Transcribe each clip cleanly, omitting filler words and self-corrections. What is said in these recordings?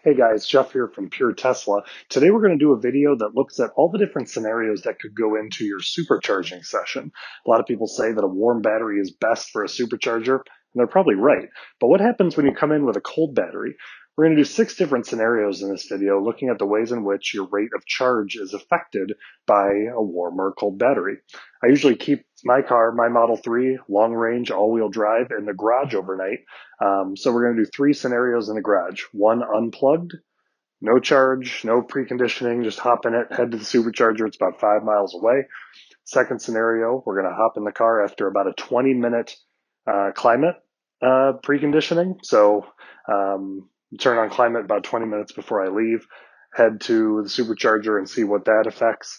Hey guys, Jeff here from Pure Tesla. Today we're going to do a video that looks at all the different scenarios that could go into your supercharging session. A lot of people say that a warm battery is best for a supercharger, and they're probably right. But what happens when you come in with a cold battery? We're going to do 6 different scenarios in this video looking at the ways in which your rate of charge is affected by a warm or cold battery. I usually keep my car, my Model 3, long range, all-wheel drive, in the garage overnight. So we're going to do 3 scenarios in the garage. 1 unplugged, no charge, no preconditioning, just hop in it, head to the supercharger. It's about 5 miles away. Second scenario, we're going to hop in the car after about a 20-minute climate preconditioning. So turn on climate about 20 minutes before I leave, head to the supercharger and see what that affects.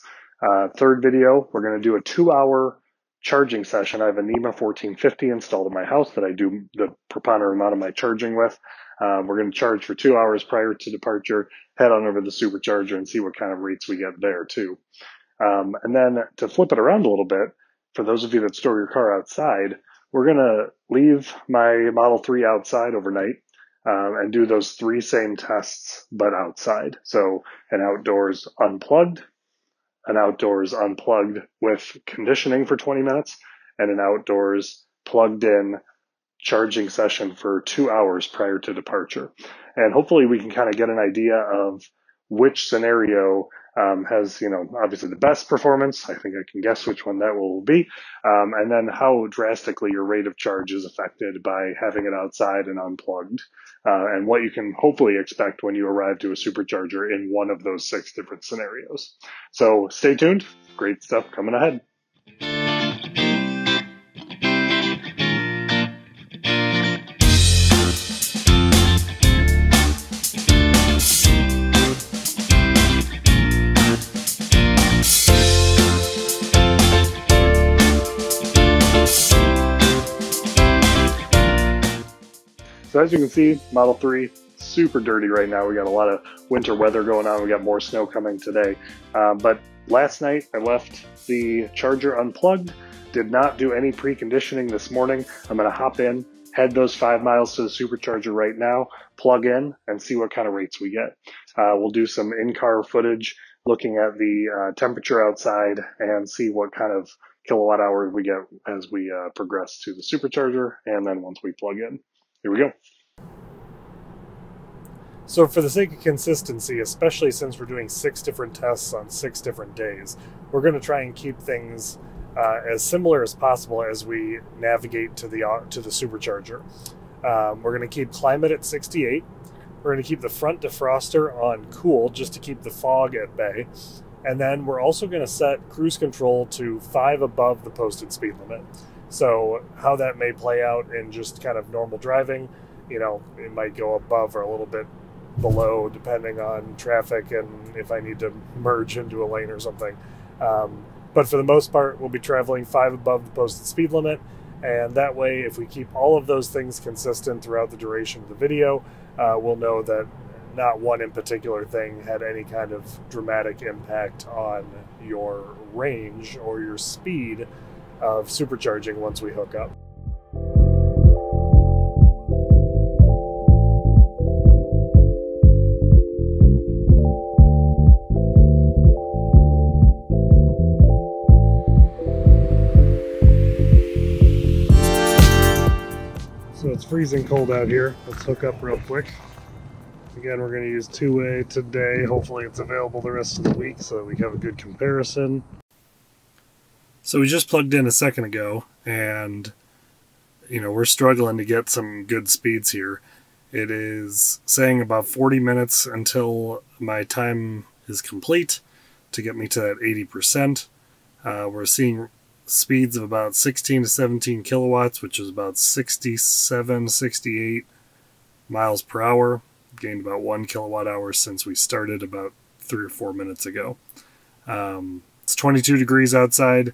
Third video, we're going to do a 2-hour charging session. I have a NEMA 1450 installed in my house that I do the preponderant amount of my charging with. We're going to charge for 2 hours prior to departure, head on over to the supercharger and see what kind of rates we get there too. And then to flip it around a little bit, for those of you that store your car outside, we're going to leave my Model 3 outside overnight and do those 3 same tests, but outside. So an outdoors unplugged, an outdoors unplugged with conditioning for 20 minutes, and an outdoors plugged in charging session for 2 hours prior to departure. And hopefully we can kind of get an idea of which scenario has, obviously the best performance. I think I can guess which one that will be. And then how drastically your rate of charge is affected by having it outside and unplugged. And what you can hopefully expect when you arrive to a supercharger in one of those 6 different scenarios. So stay tuned. Great stuff coming ahead. So as you can see, Model 3, super dirty right now. We got a lot of winter weather going on. We got more snow coming today. But last night I left the charger unplugged, did not do any preconditioning this morning. I'm going to hop in, head those 5 miles to the supercharger right now, plug in, and see what kind of rates we get. We'll do some in-car footage looking at the temperature outside and see what kind of kilowatt hour we get as we progress to the supercharger, and then once we plug in. Here we go. So for the sake of consistency, especially since we're doing 6 different tests on 6 different days, we're going to try and keep things as similar as possible as we navigate to the supercharger. We're going to keep climate at 68. We're going to keep the front defroster on cool just to keep the fog at bay. And then we're also going to set cruise control to 5 above the posted speed limit. So how that may play out in just kind of normal driving, it might go above or a little bit below depending on traffic and if I need to merge into a lane or something. But for the most part, we'll be traveling 5 above the posted speed limit. And that way, if we keep all of those things consistent throughout the duration of the video, we'll know that not one in particular thing had any kind of dramatic impact on your range or your speed of supercharging once we hook up. So it's freezing cold out here. Let's hook up real quick. Again, we're going to use 2-way today. Hopefully it's available the rest of the week so that we have a good comparison. So we just plugged in a second ago, and we're struggling to get some good speeds here. It is saying about 40 minutes until my time is complete to get me to that 80%. We're seeing speeds of about 16 to 17 kilowatts, which is about 67, 68 miles per hour. Gained about 1 kilowatt hour since we started about 3 or 4 minutes ago. It's 22 degrees outside.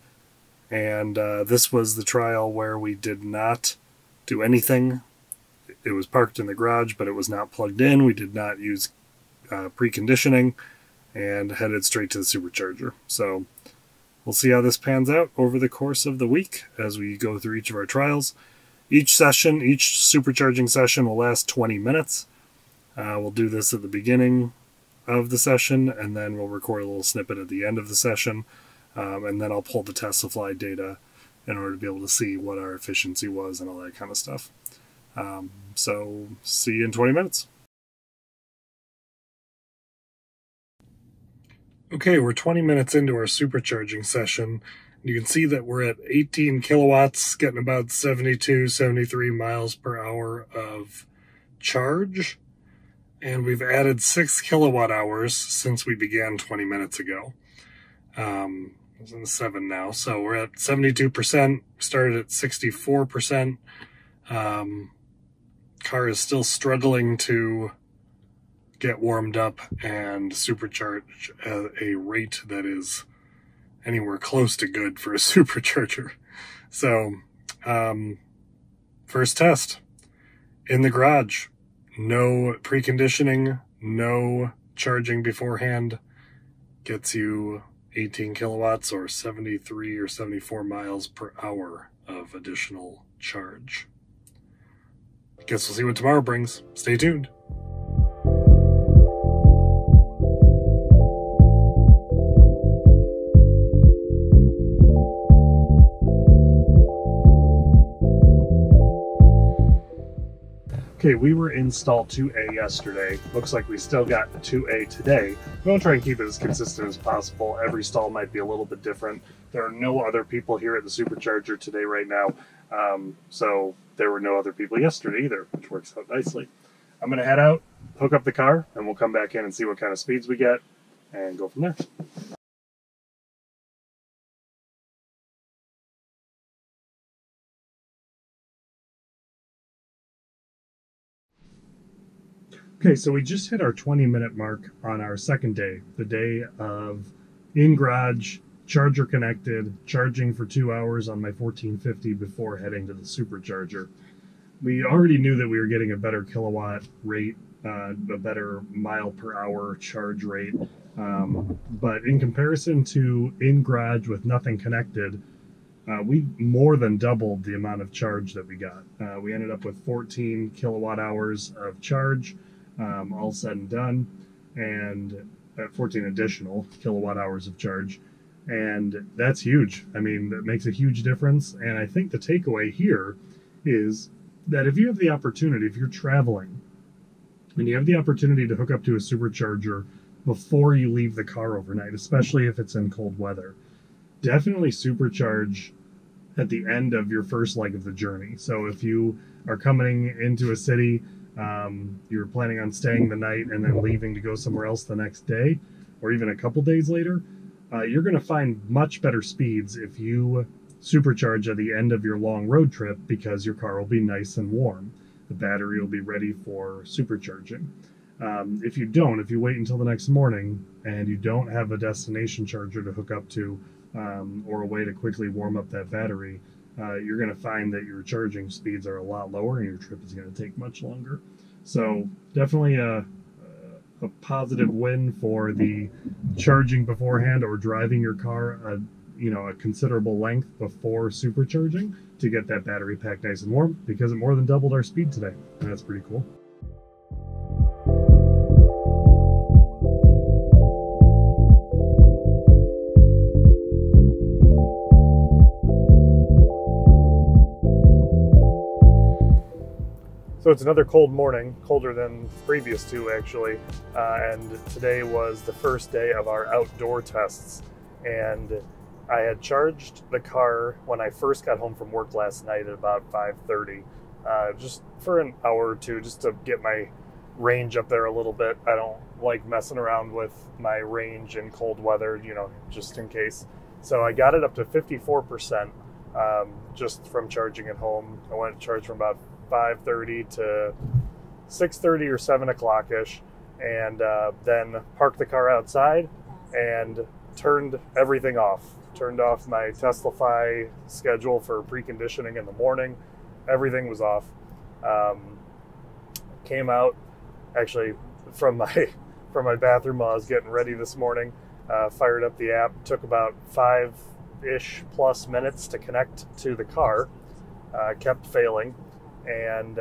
And this was the trial where we did not do anything. It was parked in the garage, but it was not plugged in. We did not use preconditioning and headed straight to the supercharger. So we'll see how this pans out over the course of the week as we go through each of our trials. Each supercharging session will last 20 minutes. We'll do this at the beginning of the session, and then we'll record a little snippet at the end of the session, and then I'll pull the TeslaFly data in order to be able to see what our efficiency was and all that kind of stuff. So see you in 20 minutes. Okay, we're 20 minutes into our supercharging session. You can see that we're at 18 kilowatts, getting about 72, 73 miles per hour of charge. And we've added 6 kilowatt hours since we began 20 minutes ago. It's in 7 now. So we're at 72%, started at 64%. Car is still struggling to get warmed up and supercharge at a rate that is anywhere close to good for a supercharger. So, first test in the garage, no preconditioning, no charging beforehand, gets you 18 kilowatts or 73 or 74 miles per hour of additional charge. Guess we'll see what tomorrow brings. Stay tuned. Okay, we were in stall 2A yesterday. Looks like we still got 2A today. We want to try and keep it as consistent as possible. Every stall might be a little bit different. There are no other people here at the supercharger today right now. So there were no other people yesterday either, which works out nicely. I'm going to head out, hook up the car, and we'll come back in and see what kind of speeds we get and go from there. Okay, so we just hit our 20-minute mark on our second day, the day of in-garage, charger connected, charging for 2 hours on my 1450 before heading to the supercharger. We already knew that we were getting a better kilowatt rate, a better mile per hour charge rate, but in comparison to in-garage with nothing connected, we more than doubled the amount of charge that we got. We ended up with 14 kilowatt hours of charge, all said and done, and 14 additional kilowatt hours of charge. And that's huge. I mean, that makes a huge difference. And I think the takeaway here is that if you have the opportunity, if you're traveling, and you have the opportunity to hook up to a supercharger before you leave the car overnight, especially if it's in cold weather, definitely supercharge at the end of your first leg of the journey. So if you are coming into a city, you're planning on staying the night and then leaving to go somewhere else the next day, or even a couple days later, you're going to find much better speeds if you supercharge at the end of your long road trip, because your car will be nice and warm. The battery will be ready for supercharging. If you don't, if you wait until the next morning and you don't have a destination charger to hook up to, or a way to quickly warm up that battery, you're going to find that your charging speeds are a lot lower and your trip is going to take much longer. So definitely a positive win for the charging beforehand or driving your car a considerable length before supercharging to get that battery pack nice and warm, because it more than doubled our speed today. And that's pretty cool. So it's another cold morning, colder than the previous two actually, and today was the first day of our outdoor tests. And I had charged the car when I first got home from work last night at about 5:30, just for an hour or two, just to get my range up there a little bit. I don't like messing around with my range in cold weather, just in case. So I got it up to 54% just from charging at home. I went to charge from about 5:30 to 6:30 or 7 o'clock-ish, and then parked the car outside and turned everything off. Turned off my TeslaFly schedule for preconditioning in the morning. Everything was off. Came out actually from my bathroom while I was getting ready this morning. Fired up the app. Took about 5-ish plus minutes to connect to the car. Kept failing. And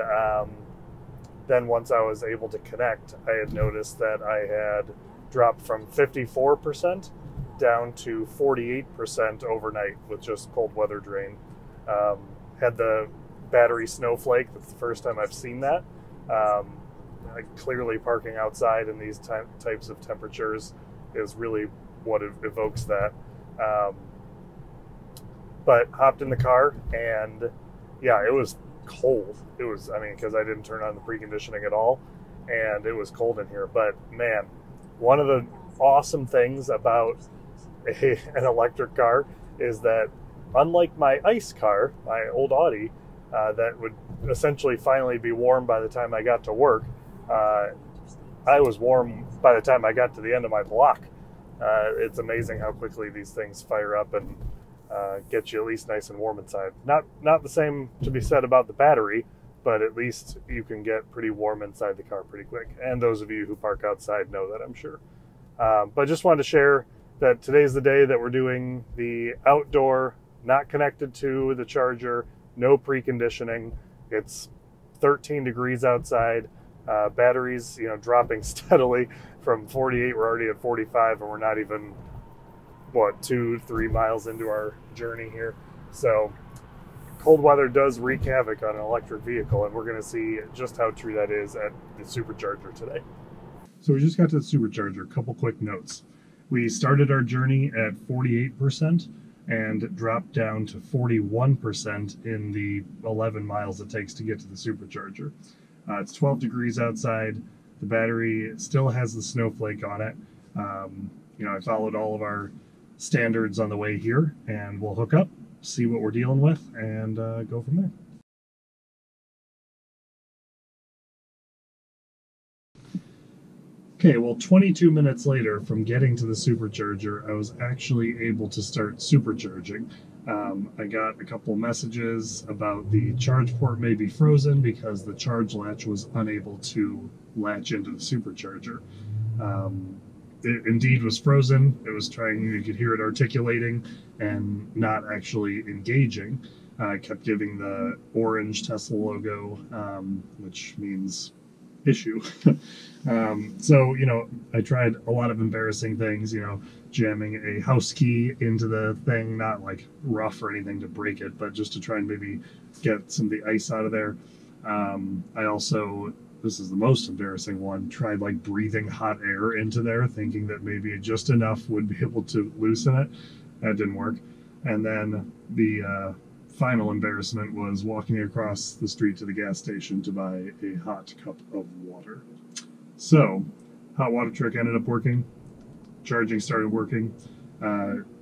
then once I was able to connect, I had noticed that I had dropped from 54% down to 48% overnight with just cold weather drain. Had the battery snowflake. That's the first time I've seen that. Clearly parking outside in these types of temperatures is really what evokes that. But hopped in the car, and yeah, it was cold. It was, I mean, because I didn't turn on the preconditioning at all, and it was cold in here. But man, one of the awesome things about an electric car is that, unlike my ICE car, my old Audi, that would essentially finally be warm by the time I got to work, I was warm by the time I got to the end of my block. It's amazing how quickly these things fire up and get you at least nice and warm inside. Not the same to be said about the battery, but at least you can get pretty warm inside the car pretty quick. And those of you who park outside know that, I'm sure. But just wanted to share that today's the day that we're doing the outdoor, not connected to the charger, no preconditioning. It's 13 degrees outside. Batteries, dropping steadily from 48. We're already at 45, and we're not even, 2-3 miles into our journey here. So cold weather does wreak havoc on an electric vehicle, and we're going to see just how true that is at the Supercharger today. So we just got to the Supercharger. A couple quick notes. We started our journey at 48% and dropped down to 41% in the 11 miles it takes to get to the Supercharger. It's 12 degrees outside. The battery still has the snowflake on it. I followed all of our standards on the way here, and we'll hook up, see what we're dealing with, and go from there. Okay, well, 22 minutes later from getting to the Supercharger, I was actually able to start supercharging. I got a couple messages about the charge port may be frozen because the charge latch was unable to latch into the Supercharger. It indeed was frozen. It was trying, you could hear it articulating and not actually engaging. I kept giving the orange Tesla logo, which means issue. So, I tried a lot of embarrassing things, jamming a house key into the thing, not like rough or anything to break it, but just to try and maybe get some of the ice out of there. I also, this is the most embarrassing one, tried like breathing hot air into there, thinking that maybe just enough would be able to loosen it. That didn't work. And then the final embarrassment was walking across the street to the gas station to buy a hot cup of water. So, hot water trick ended up working. Charging started working.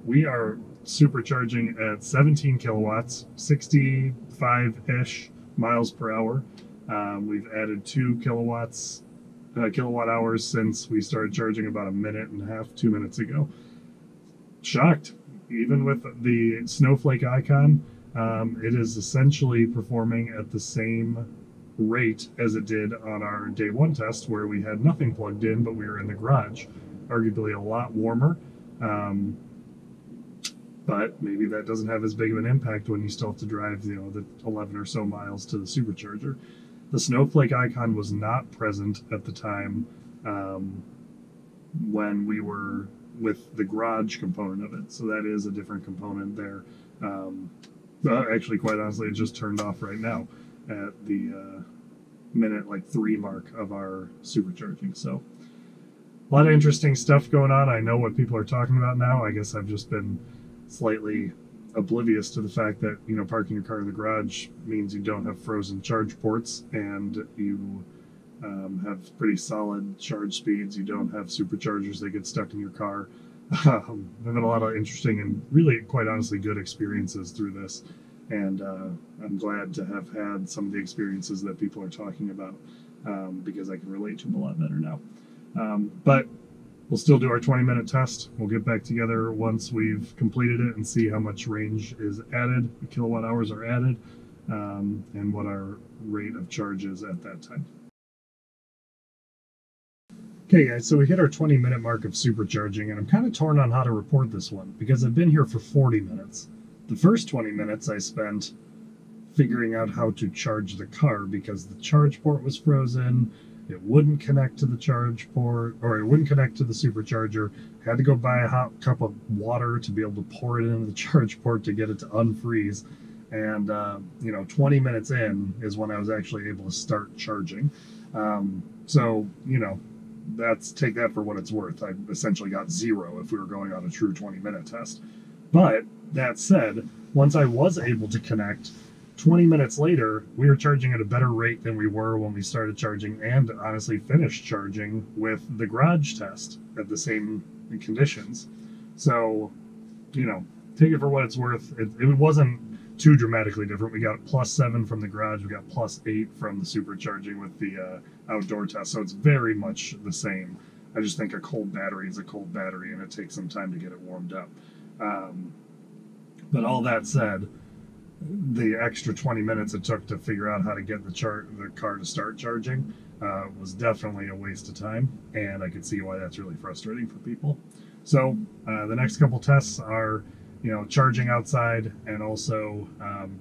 We are supercharging at 17 kilowatts, 65-ish miles per hour. We've added 2 kilowatt hours since we started charging about a minute and a half, 2 minutes ago. Shocked. Even with the snowflake icon, it is essentially performing at the same rate as it did on our day one test, where we had nothing plugged in, but we were in the garage. Arguably a lot warmer, but maybe that doesn't have as big of an impact when you still have to drive, the 11 or so miles to the Supercharger. The snowflake icon was not present at the time when we were with the garage component of it, so that is a different component there. Actually, quite honestly, it just turned off right now at the minute 3 mark of our supercharging. So a lot of interesting stuff going on. I know what people are talking about now. I guess I've just been slightly oblivious to the fact that, parking your car in the garage means you don't have frozen charge ports, and you have pretty solid charge speeds. You don't have superchargers that get stuck in your car. I've had a lot of interesting and really, quite honestly, good experiences through this. And I'm glad to have had some of the experiences that people are talking about, because I can relate to them a lot better now. But we'll still do our 20-minute test. We'll get back together once we've completed it and see how much range is added, kilowatt hours are added, and what our rate of charge is at that time. Okay guys, so we hit our 20-minute mark of supercharging, and I'm kind of torn on how to report this one because I've been here for 40 minutes. The first 20 minutes I spent figuring out how to charge the car because the charge port was frozen. It wouldn't connect to the charge port, or it wouldn't connect to the supercharger. Had to go buy a hot cup of water to be able to pour it into the charge port to get it to unfreeze. And, 20 minutes in is when I was actually able to start charging. So, take that for what it's worth. I essentially got 0 if we were going on a true 20-minute test. But that said, once I was able to connect, 20 minutes later, we were charging at a better rate than we were when we started charging, and honestly finished charging with the garage test at the same conditions. So, take it for what it's worth. It wasn't too dramatically different. We got +7 from the garage. We got +8 from the supercharging with the outdoor test. So it's very much the same. I just think a cold battery is a cold battery, and it takes some time to get it warmed up. But all that said, the extra 20 minutes it took to figure out how to get the car to start charging was definitely a waste of time, and I could see why that's really frustrating for people. So the next couple tests are charging outside and also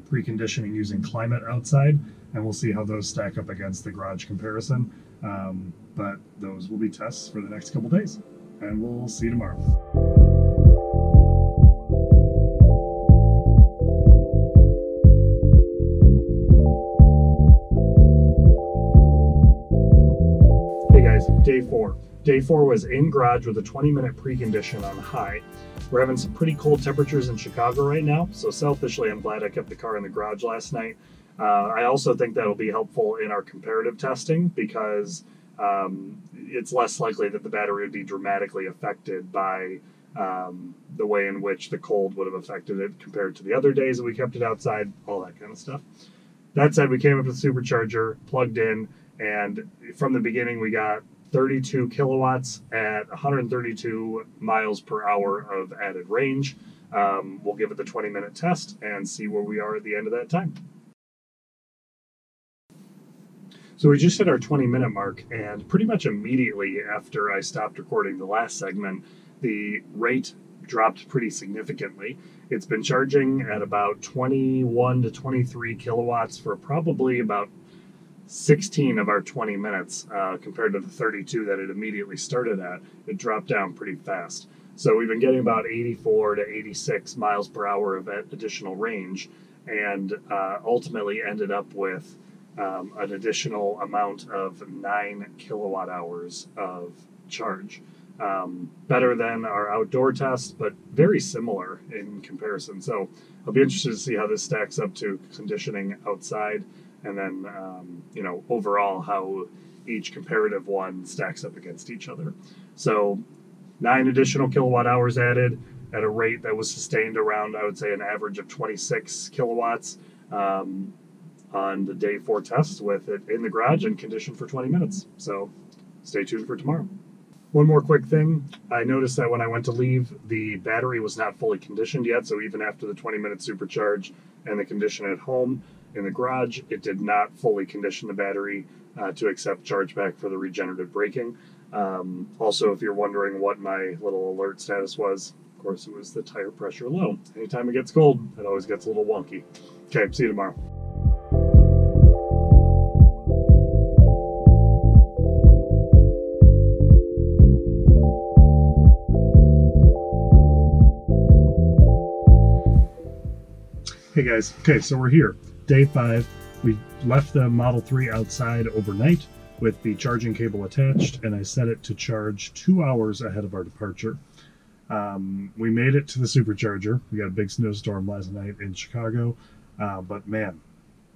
preconditioning using climate outside, and we'll see how those stack up against the garage comparison. But those will be tests for the next couple days, and we'll see you tomorrow. Hey guys, day 4. Day 4 was in garage with a 20-minute precondition on high. We're having some pretty cold temperatures in Chicago right now, so selfishly I'm glad I kept the car in the garage last night. I also think that'll be helpful in our comparative testing because it's less likely that the battery would be dramatically affected by the way in which the cold would have affected it compared to the other days that we kept it outside, all that kind of stuff. That said, we came up with the supercharger, plugged in, and from the beginning we got 32 kilowatts at 132 miles per hour of added range. We'll give it the 20-minute test and see where we are at the end of that time. So we just hit our 20-minute mark, and pretty much immediately after I stopped recording the last segment, the rate dropped pretty significantly. It's been charging at about 21 to 23 kilowatts for probably about 16 of our 20 minutes compared to the 32 that it immediately started at. It dropped down pretty fast. So we've been getting about 84 to 86 miles per hour of additional range, and ultimately ended up with an additional amount of 9 kilowatt hours of charge. Better than our outdoor test, but very similar in comparison. So I'll be interested to see how this stacks up to conditioning outside, and then, overall how each comparative one stacks up against each other. So 9 additional kilowatt hours added at a rate that was sustained around, I would say, an average of 26 kilowatts on the day 4 test with it in the garage and conditioned for 20 minutes. So stay tuned for tomorrow. One more quick thing. I noticed that when I went to leave, the battery was not fully conditioned yet. So even after the 20-minute supercharge and the condition at home, in the garage, it did not fully condition the battery to accept chargeback for the regenerative braking. Also, if you're wondering what my little alert status was, of course, it was the tire pressure low. Anytime it gets cold, it always gets a little wonky. Okay, see you tomorrow. Hey guys, okay, so we're here. Day 5, we left the Model 3 outside overnight with the charging cable attached, and I set it to charge 2 hours ahead of our departure. We made it to the supercharger. We got a big snowstorm last night in Chicago, but man,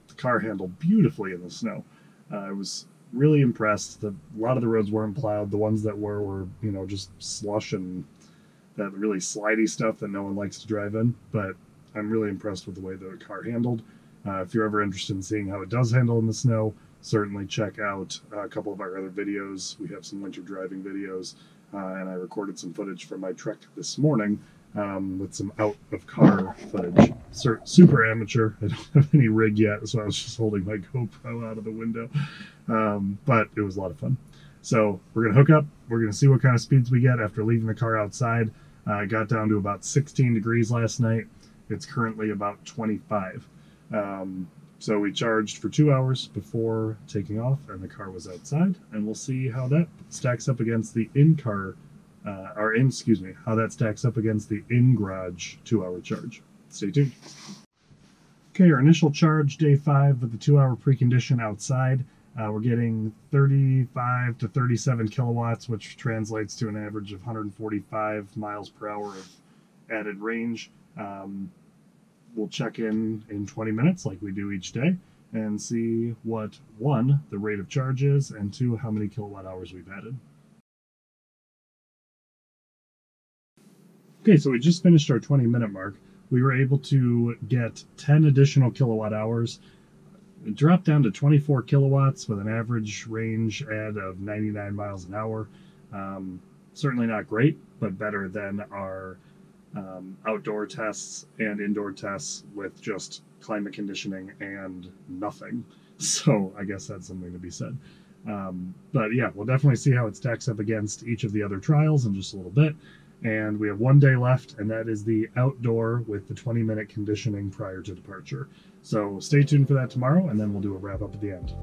the car handled beautifully in the snow. I was really impressed. A lot of the roads weren't plowed. The ones that were just slush and that really slidey stuff that no one likes to drive in, but I'm really impressed with the way the car handled. If you're ever interested in seeing how it does handle in the snow, certainly check out a couple of our other videos. We have some winter driving videos, and I recorded some footage from my trek this morning with some out-of-car footage. Super amateur. I don't have any rig yet, so I was just holding my GoPro out of the window. But it was a lot of fun. So we're going to hook up. We're going to see what kind of speeds we get after leaving the car outside. I got down to about 16 degrees last night. It's currently about 25. So we charged for 2 hours before taking off, and the car was outside, and we'll see how that stacks up against the in-car, how that stacks up against the in-garage 2-hour charge. Stay tuned. Okay, our initial charge, day 5 with the 2-hour precondition outside. We're getting 35 to 37 kilowatts, which translates to an average of 145 miles per hour of added range. We'll check in 20 minutes like we do each day and see what, 1, the rate of charge is, and 2, how many kilowatt hours we've added. Okay, so we just finished our 20-minute mark. We were able to get 10 additional kilowatt hours. It dropped down to 24 kilowatts with an average range add of 99 miles an hour. Certainly not great, but better than our outdoor tests and indoor tests with just climate conditioning and nothing. So I guess that's something to be said. But yeah, we'll definitely see how it stacks up against each of the other trials in just a little bit. And we have 1 day left, and that is the outdoor with the 20-minute conditioning prior to departure. So stay tuned for that tomorrow, and then we'll do a wrap up at the end.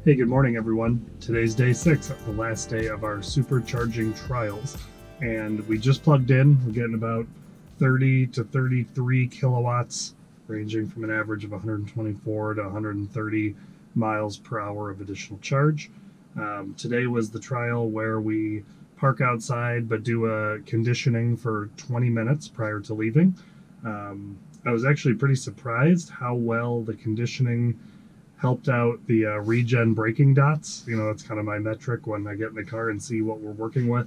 Hey, good morning, everyone. Today's day 6, the last day of our supercharging trials. And we just plugged in. We're getting about 30 to 33 kilowatts, ranging from an average of 124 to 130 miles per hour of additional charge. Today was the trial where we park outside but do a conditioning for 20 minutes prior to leaving. I was actually pretty surprised how well the conditioning helped out the regen braking dots. You know, that's kind of my metric when I get in the car and see what we're working with.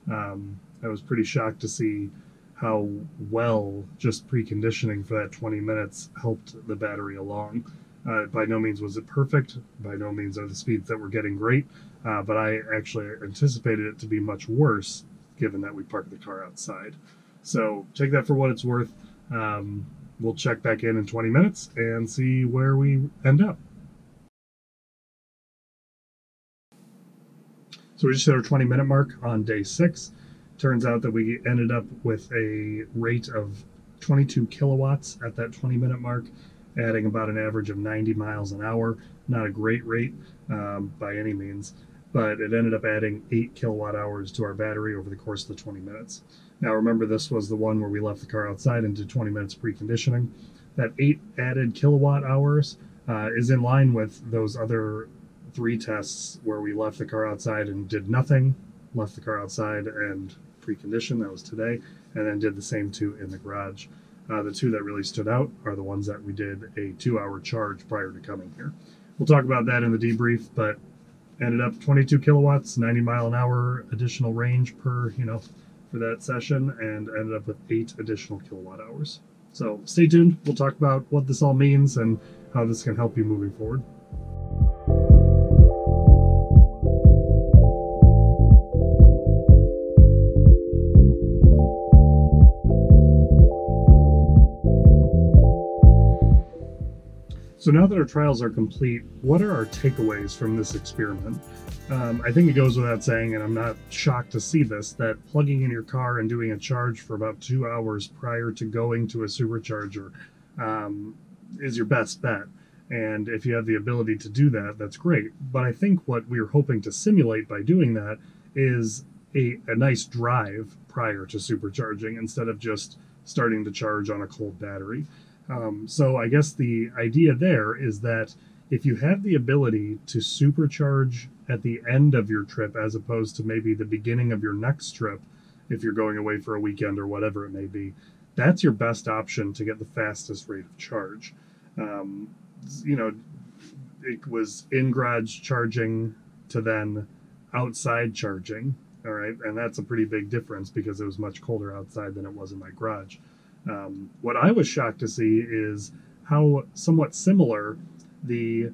I was pretty shocked to see how well just preconditioning for that 20 minutes helped the battery along. By no means was it perfect. By no means are the speeds that we're getting great. But I actually anticipated it to be much worse given that we parked the car outside. So take that for what it's worth. We'll check back in 20 minutes and see where we end up. So we just hit our 20-minute mark on day 6. Turns out that we ended up with a rate of 22 kilowatts at that 20-minute mark, adding about an average of 90 miles an hour. Not a great rate by any means, but it ended up adding 8 kilowatt hours to our battery over the course of the 20 minutes. Now remember, this was the one where we left the car outside and did 20 minutes preconditioning. That 8 added kilowatt hours is in line with those other 3 tests where we left the car outside and did nothing, left the car outside and preconditioned. That was today, and then did the same 2 in the garage. The 2 that really stood out are the ones that we did a 2-hour charge prior to coming here. We'll talk about that in the debrief, but ended up 22 kilowatts, 90 mile an hour additional range per, for that session, and ended up with 8 additional kilowatt hours. So stay tuned. We'll talk about what this all means and how this can help you moving forward. So now that our trials are complete, what are our takeaways from this experiment? I think it goes without saying, and I'm not shocked to see this, that plugging in your car and doing a charge for about 2 hours prior to going to a supercharger is your best bet. And if you have the ability to do that, that's great. But I think what we're hoping to simulate by doing that is a nice drive prior to supercharging instead of just starting to charge on a cold battery. So I guess the idea there is that if you have the ability to supercharge at the end of your trip as opposed to maybe the beginning of your next trip, if you're going away for a weekend or whatever it may be, that's your best option to get the fastest rate of charge. It was in-garage charging to then outside charging, all right? And that's a pretty big difference because it was much colder outside than it was in my garage. What I was shocked to see is how somewhat similar the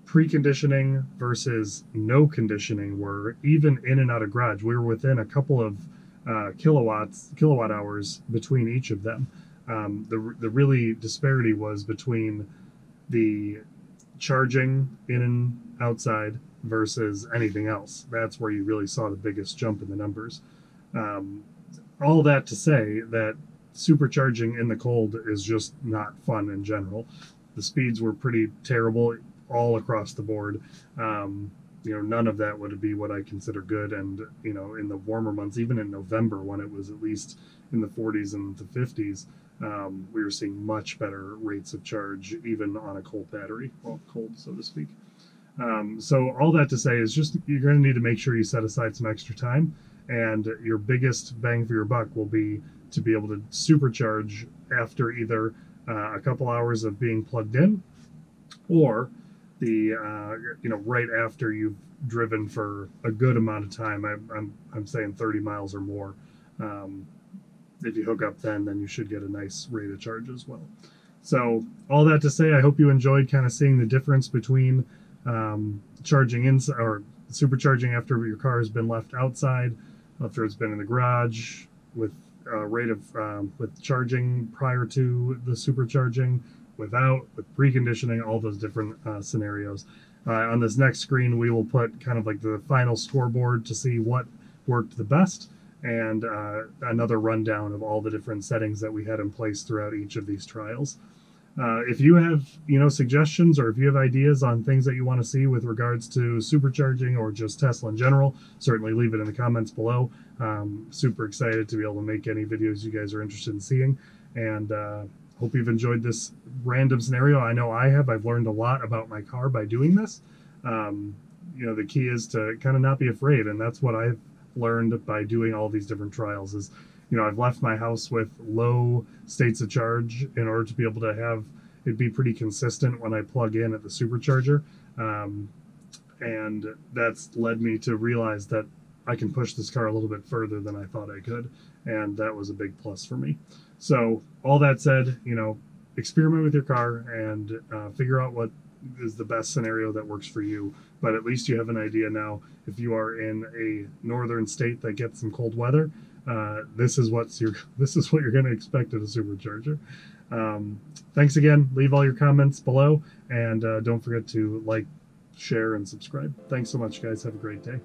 preconditioning versus no conditioning were, even in and out of garage. We were within a couple of kilowatt hours between each of them. The really disparity was between the charging in and outside versus anything else. That's where you really saw the biggest jump in the numbers. Um, all that to say that supercharging in the cold is just not fun in general. The speeds were pretty terrible all across the board. None of that would be what I consider good. And, in the warmer months, even in November when it was at least in the 40s and the 50s, we were seeing much better rates of charge, even on a cold battery, well, cold, so to speak. So all that to say is just you're going to need to make sure you set aside some extra time, and your biggest bang for your buck will be to be able to supercharge after either a couple hours of being plugged in, or the right after you've driven for a good amount of time. I'm saying 30 miles or more. Um, if you hook up then you should get a nice rate of charge as well. So all that to say, I hope you enjoyed kind of seeing the difference between charging inside or supercharging after your car has been left outside, after it's been in the garage, with rate of with charging prior to the supercharging, without, with preconditioning, all those different scenarios. On this next screen, we will put kind of like the final scoreboard to see what worked the best, and another rundown of all the different settings that we had in place throughout each of these trials. If you have, suggestions, or if you have ideas on things that you want to see with regards to supercharging or just Tesla in general, certainly leave it in the comments below. Super excited to be able to make any videos you guys are interested in seeing, and hope you've enjoyed this random scenario. I know I have. I've learned a lot about my car by doing this. The key is to kind of not be afraid, and that's what I've learned by doing all these different trials is, I've left my house with low states of charge in order to be able to have it be pretty consistent when I plug in at the supercharger. And that's led me to realize that I can push this car a little bit further than I thought I could. And that was a big plus for me. So all that said, experiment with your car and figure out what is the best scenario that works for you. But at least you have an idea now. If you are in a northern state that gets some cold weather, this is what you're going to expect at a supercharger. Thanks again. Leave all your comments below, and don't forget to like, share, and subscribe. Thanks so much, guys. Have a great day.